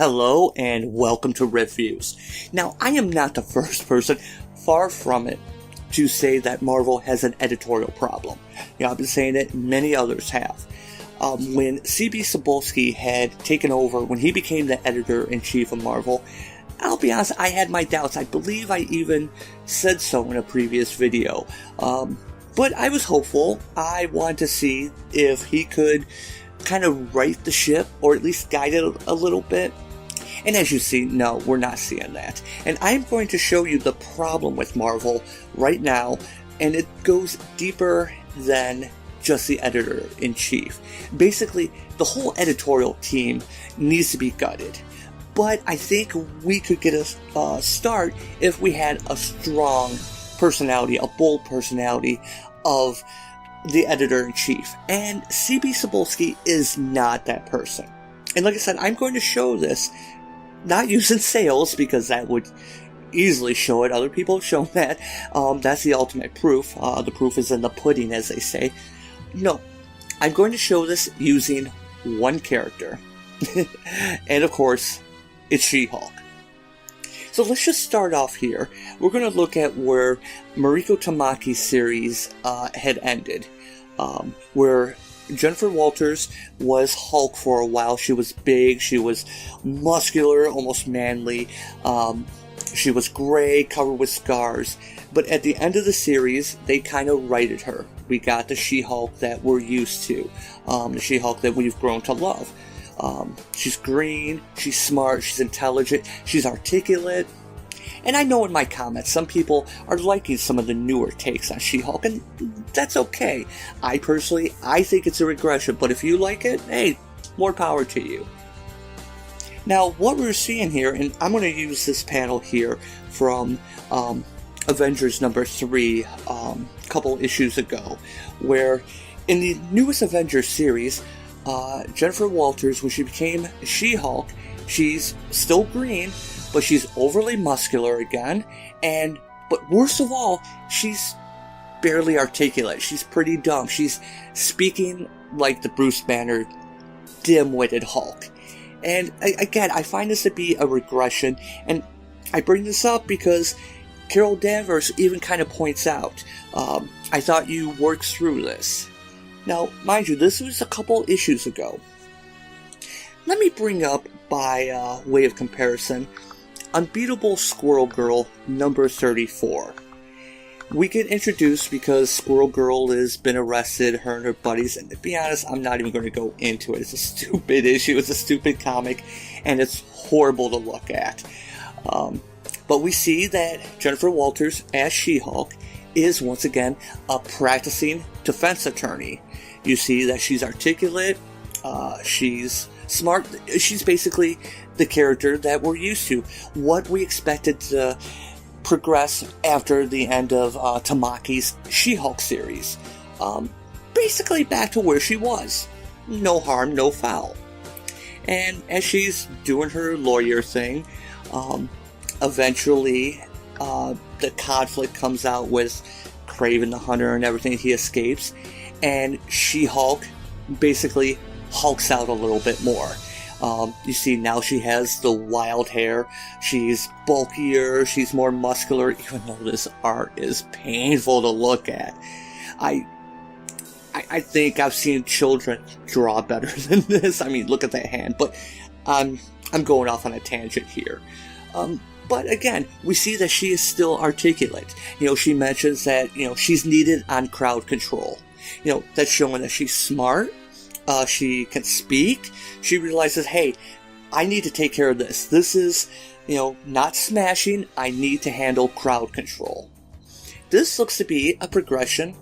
Hello and welcome to Reviews. Now, I am not the first person, far from it, to say that Marvel has an editorial problem. I've been saying it, many others have. When C.B. Cebulski had taken over, when he became the editor-in-chief of Marvel, I'll be honest, I had my doubts. I believe I even said so in a previous video. But I was hopeful. I wanted to see if he could kind of right the ship, or at least guide it a little bit. And as you see, no, we're not seeing that. And I'm going to show you the problem with Marvel right now, and it goes deeper than just the editor-in-chief. Basically, the whole editorial team needs to be gutted. But I think we could get a start if we had a strong personality, a bold personality of the editor-in-chief. And C.B. Sapolsky is not that person. And like I said, I'm going to show this, not using sales, because that would easily show it. Other people have shown that. That's the ultimate proof. The proof is in the pudding, as they say. No, I'm going to show this using one character. And of course, it's SheHulk. So let's just start off here. We're going to look at where Mariko Tamaki's series had ended. Where Jennifer Walters was Hulk for a while. She was big, she was muscular, almost manly. She was gray, covered with scars. But at the end of the series, they kind of righted her. We got the SheHulk that we're used to. The SheHulk that we've grown to love. She's green, she's smart, she's intelligent, she's articulate. And I know in my comments, some people are liking some of the newer takes on SheHulk, and that's okay. I think it's a regression, but if you like it, hey, more power to you. Now, what we're seeing here, and I'm going to use this panel here from Avengers No. 3 a couple issues ago, where in the newest Avengers series, Jennifer Walters, when she became SheHulk, she's still green, but she's overly muscular again, but worst of all, she's barely articulate. She's pretty dumb. She's speaking like the Bruce Banner dim-witted Hulk. And again, I find this to be a regression, and I bring this up because Carol Danvers even kind of points out, I thought you worked through this. Now, mind you, this was a couple issues ago. Let me bring up, by way of comparison, Unbeatable Squirrel Girl number 34. We get introduced because Squirrel Girl has been arrested, her and her buddies, and to be honest, I'm not even going to go into it. It's a stupid issue, it's a stupid comic, and it's horrible to look at. But we see that Jennifer Walters, as SheHulk, is once again a practicing defense attorney. You see that she's articulate, she's smart, she's basically the character that we're used to, what we expected to progress after the end of Tamaki's SheHulk series. Basically back to where she was. No harm, no foul. And as she's doing her lawyer thing, eventually the conflict comes out with Kraven the Hunter and everything. He escapes, and SheHulk basically hulks out a little bit more. You see, now she has the wild hair, she's bulkier, she's more muscular, even though this art is painful to look at. I think I've seen children draw better than this. I mean, look at that hand, but I'm going off on a tangent here. But again, we see that she is still articulate. She mentions that, she's needed on crowd control. That's showing that she's smart. She can speak. She realizes, hey, I need to take care of this. This is, not smashing. I need to handle crowd control. This looks to be a progression,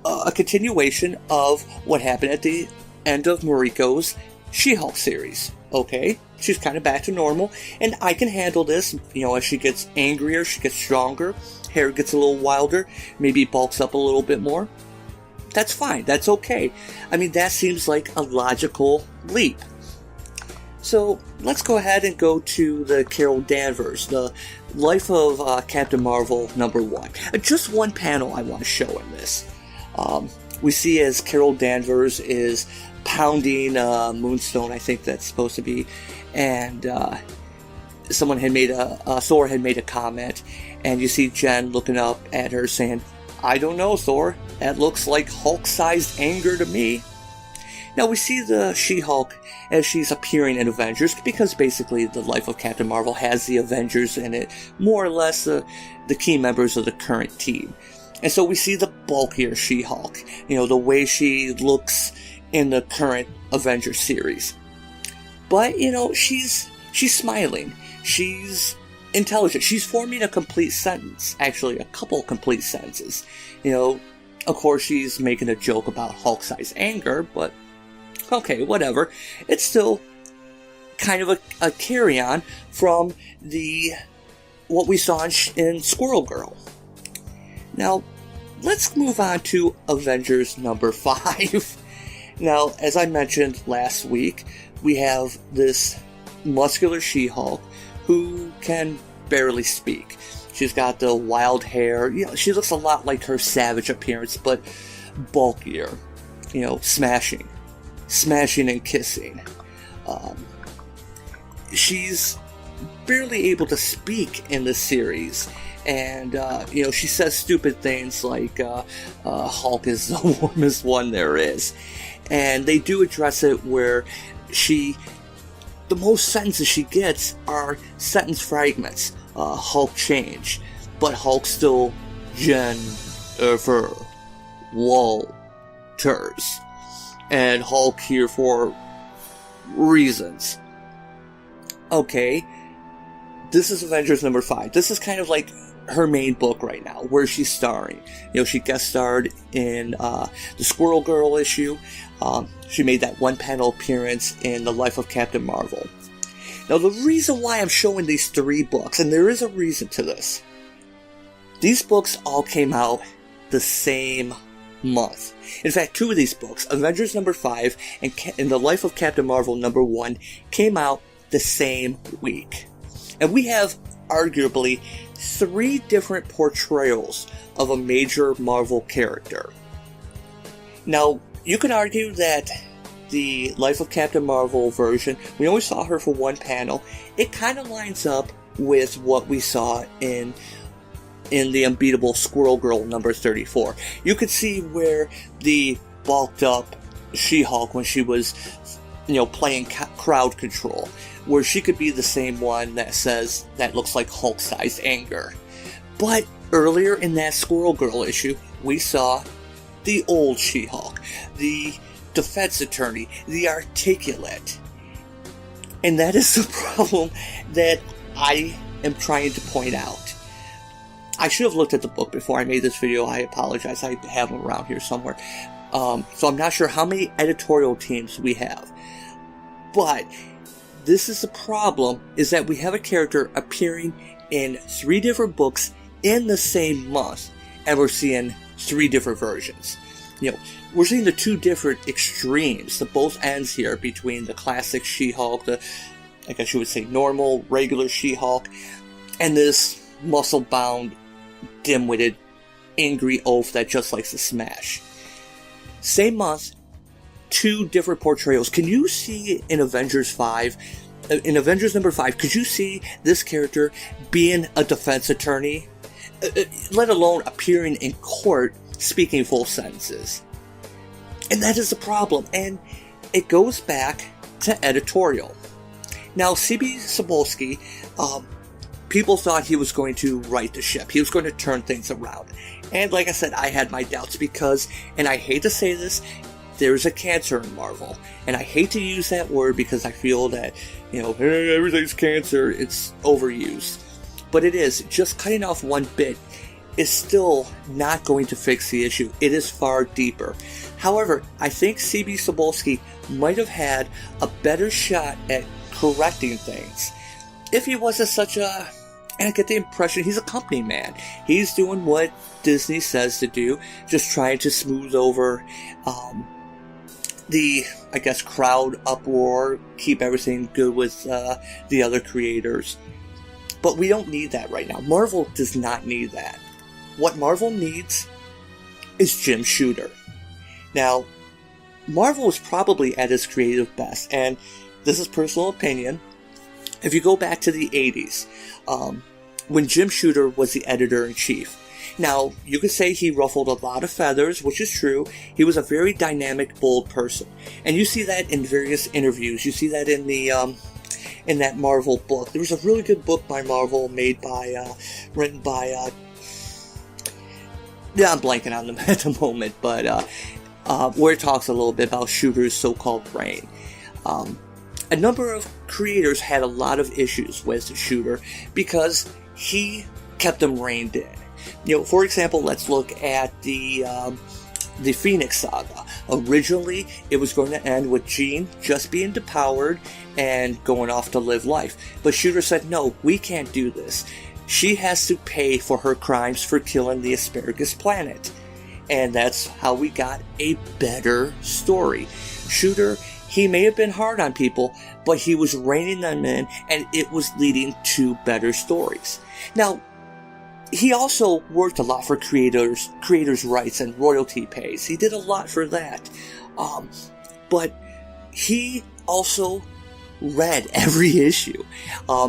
a continuation of what happened at the end of Mariko's SheHulk series. Okay, she's kind of back to normal, and I can handle this. As she gets angrier, she gets stronger, hair gets a little wilder, maybe bulks up a little bit more. That's fine, that's okay. I mean, that seems like a logical leap. So, let's go ahead and go to the Carol Danvers, the Life of Captain Marvel number 1. Just one panel I want to show in this. We see as Carol Danvers is pounding moonstone, I think that's supposed to be, and someone had made Thor had made a comment, and you see Jen looking up at her saying, "I don't know, Thor, that looks like Hulk-sized anger to me." Now we see the She-Hulk as she's appearing in Avengers, because basically the life of Captain Marvel has the Avengers in it, more or less the key members of the current team. And so we see the bulkier She-Hulk, the way she looks in the current Avengers series. But, she's smiling. She's intelligent. She's forming a complete sentence. Actually, a couple complete sentences. Of course she's making a joke about Hulk-sized anger, but okay, whatever. It's still kind of a carry-on from what we saw in Squirrel Girl. Now, let's move on to Avengers number 5. Now, as I mentioned last week, we have this muscular She-Hulk who can barely speak. She's got the wild hair. She looks a lot like her Savage appearance, but bulkier. Smashing and kissing. She's barely able to speak in this series. And, she says stupid things like, Hulk is the warmest one there is. And they do address it where the most sentences she gets are sentence fragments. Hulk change, but Hulk still Jennifer Walters. And Hulk here for reasons. Okay, this is Avengers number 5. This is kind of like her main book right now, where she's starring. She guest starred in the Squirrel Girl issue. She made that one-panel appearance in The Life of Captain Marvel. Now, the reason why I'm showing these 3 books, and there is a reason to this, these books all came out the same month. In fact, 2 of these books, Avengers number 5 and The Life of Captain Marvel number 1, came out the same week. And we have arguably 3 different portrayals of a major Marvel character. Now, you could argue that the Life of Captain Marvel version, we only saw her for one panel. It kind of lines up with what we saw in the unbeatable Squirrel Girl number 34. You could see where the bulked up She-Hulk, when she was, playing crowd control, where she could be the same one that looks like Hulk-sized anger. But earlier in that Squirrel Girl issue, we saw the old She-Hulk, the defense attorney, the articulate. And that is the problem that I am trying to point out. I should have looked at the book before I made this video. I apologize. I have them around here somewhere. So I'm not sure how many editorial teams we have. But this is the problem, is that we have a character appearing in 3 different books in the same month, and we're seeing 3 different versions. We're seeing the 2 different extremes, the both ends here between the classic She-Hulk, I guess you would say normal, regular She-Hulk, and this muscle-bound, dim-witted, angry oaf that just likes to smash. Same month, 2 different portrayals. Can you see in Avengers 5, in Avengers number 5, could you see this character being a defense attorney? Let alone appearing in court speaking full sentences. And that is the problem, and it goes back to editorial. Now, Cebulski, people thought he was going to right the ship. He was going to turn things around. And like I said, I had my doubts because, and I hate to say this, there's a cancer in Marvel. And I hate to use that word because I feel that, hey, everything's cancer, it's overused. But it is. Just cutting off one bit is still not going to fix the issue. It is far deeper. However, I think Cebulski might have had a better shot at correcting things if he wasn't such a... And I get the impression he's a company man. He's doing what Disney says to do, just trying to smooth over the, I guess, crowd uproar, keep everything good with the other creators. But we don't need that right now. Marvel does not need that. What Marvel needs is Jim Shooter. Now, Marvel was probably at its creative best, and this is personal opinion. If you go back to the 80s, when Jim Shooter was the editor-in-chief, now, you could say he ruffled a lot of feathers, which is true. He was a very dynamic, bold person. And you see that in various interviews. You see that in the, in that Marvel book. There was a really good book by Marvel written by, I'm blanking on them at the moment, but, where it talks a little bit about Shooter's so-called brain. A number of creators had a lot of issues with Shooter because he kept them reined in. For example, let's look at the Phoenix Saga. Originally, it was going to end with Jean just being depowered and going off to live life. But Shooter said, no, we can't do this. She has to pay for her crimes for killing the Asparagus Planet. And that's how we got a better story. Shooter, he may have been hard on people, but he was reining them in, and it was leading to better stories. Now, he also worked a lot for creators' rights and royalty pays. He did a lot for that. But he also read every issue.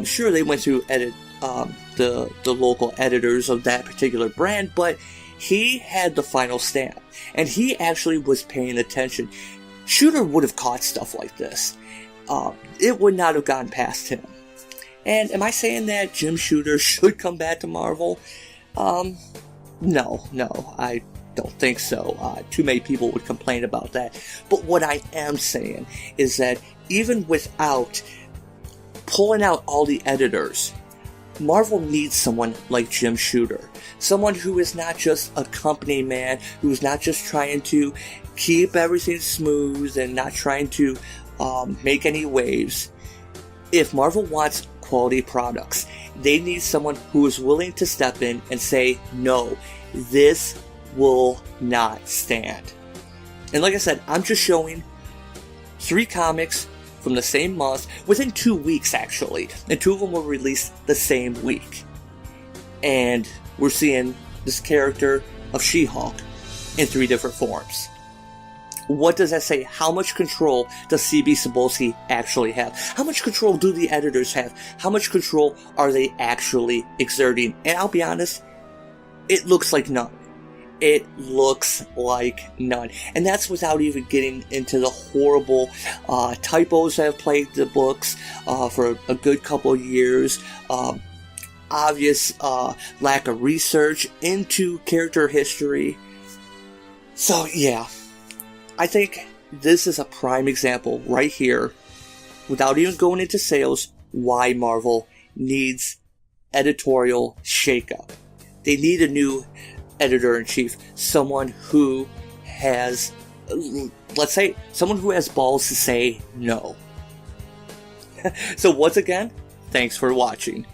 Sure, they went to edit the local editors of that particular brand, but he had the final stamp. And he actually was paying attention. Shooter would have caught stuff like this. It would not have gotten past him. And am I saying that Jim Shooter should come back to Marvel? No, I don't think so. Too many people would complain about that. But what I am saying is that even without pulling out all the editors, Marvel needs someone like Jim Shooter. Someone who is not just a company man, who is not just trying to keep everything smooth and not trying to make any waves. If Marvel wants quality products, they need someone who is willing to step in and say, no, this will not stand. And like I said, I'm just showing 3 comics from the same month, within 2 weeks actually, and 2 of them were released the same week. And we're seeing this character of SheHulk in 3 different forms. What does that say? How much control does C.B. Cebulski actually have? How much control do the editors have? How much control are they actually exerting? And I'll be honest, it looks like none. It looks like none. And that's without even getting into the horrible typos that have plagued the books for a good couple of years. Obvious lack of research into character history. So yeah, I think this is a prime example right here, without even going into sales, why Marvel needs editorial shakeup. They need a new editor-in-chief, someone who has, let's say, someone who has balls to say no. So once again, thanks for watching.